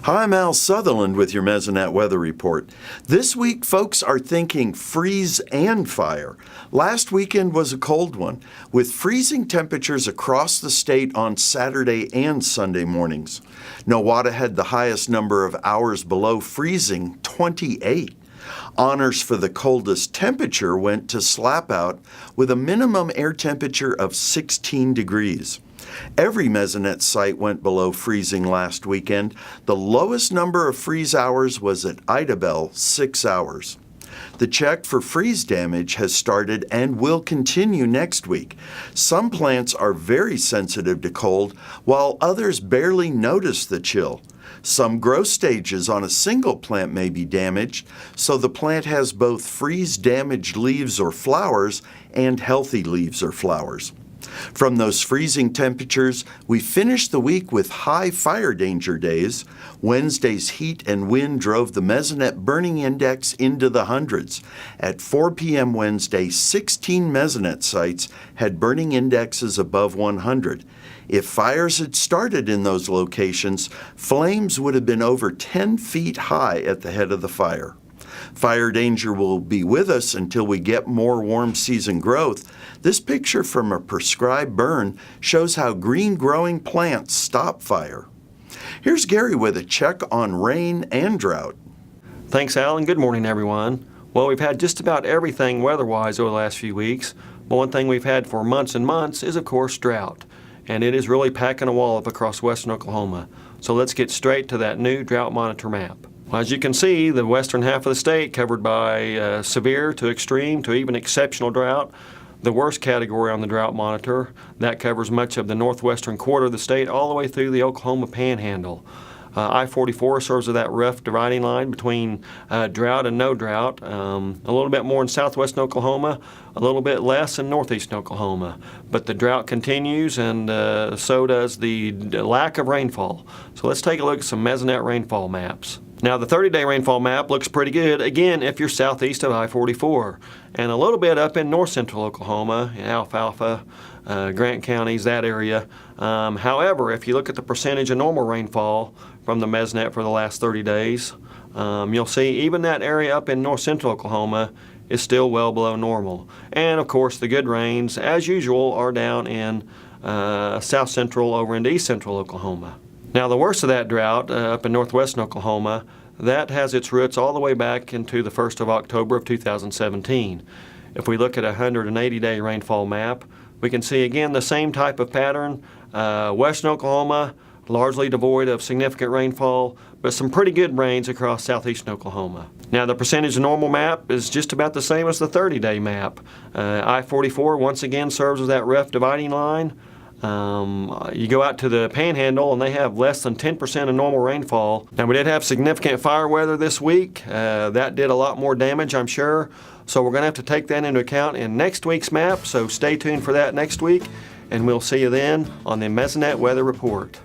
Hi, I'm Al Sutherland with your Mesonet weather report. This week, folks are thinking freeze and fire. Last weekend was a cold one, with freezing temperatures across the state on Saturday and Sunday mornings. Nowata had the highest number of hours below freezing, 28. Honors for the coldest temperature went to Slapout with a minimum air temperature of 16 degrees. Every Mesonet site went below freezing last weekend. The lowest number of freeze hours was at Idabel, 6 hours. The check for freeze damage has started and will continue next week. Some plants are very sensitive to cold, while others barely notice the chill. Some growth stages on a single plant may be damaged, so the plant has both freeze-damaged leaves or flowers and healthy leaves or flowers. From those freezing temperatures, we finished the week with high fire danger days. Wednesday's heat and wind drove the Mesonet burning index into the hundreds. At 4 p.m. Wednesday, 16 Mesonet sites had burning indexes above 100. If fires had started in those locations, flames would have been over 10 feet high at the head of the fire. Fire danger will be with us until we get more warm season growth. This picture from a prescribed burn shows how green-growing plants stop fire. Here's Gary with a check on rain and drought. Thanks, Al, and good morning, everyone. Well, we've had just about everything weather-wise over the last few weeks, but one thing we've had for months and months is, of course, drought. And it is really packing a wallop across western Oklahoma. So let's get straight to that new drought monitor map. Well, as you can see, the western half of the state covered by severe to extreme to even exceptional drought. The worst category on the drought monitor, that covers much of the northwestern quarter of the state all the way through the Oklahoma Panhandle. I-44 serves as that rough dividing line between drought and no drought. A little bit more in southwestern Oklahoma, a little bit less in northeastern Oklahoma. But the drought continues, and so does the lack of rainfall. So let's take a look at some Mesonet rainfall maps. Now, the 30-day rainfall map looks pretty good, again, if you're southeast of I-44, and a little bit up in north-central Oklahoma, in Alfalfa, Grant counties, that area. However, if you look at the percentage of normal rainfall from the Mesonet for the last 30 days, you'll see even that area up in north-central Oklahoma is still well below normal. And, of course, the good rains, as usual, are down in south-central over into east-central Oklahoma. Now, the worst of that drought up in northwestern Oklahoma, that has its roots all the way back into the 1st of October of 2017. If we look at a 180-day rainfall map, we can see again the same type of pattern. Western Oklahoma, largely devoid of significant rainfall, but some pretty good rains across southeastern Oklahoma. Now, the percentage of normal map is just about the same as the 30-day map. I-44 once again serves as that rough dividing line. You go out to the Panhandle and they have less than 10% of normal rainfall. Now, we did have significant fire weather this week. That did a lot more damage, I'm sure. So we're going to have to take that into account in next week's map. So stay tuned for that next week, and we'll see you then on the Mesonet Weather Report.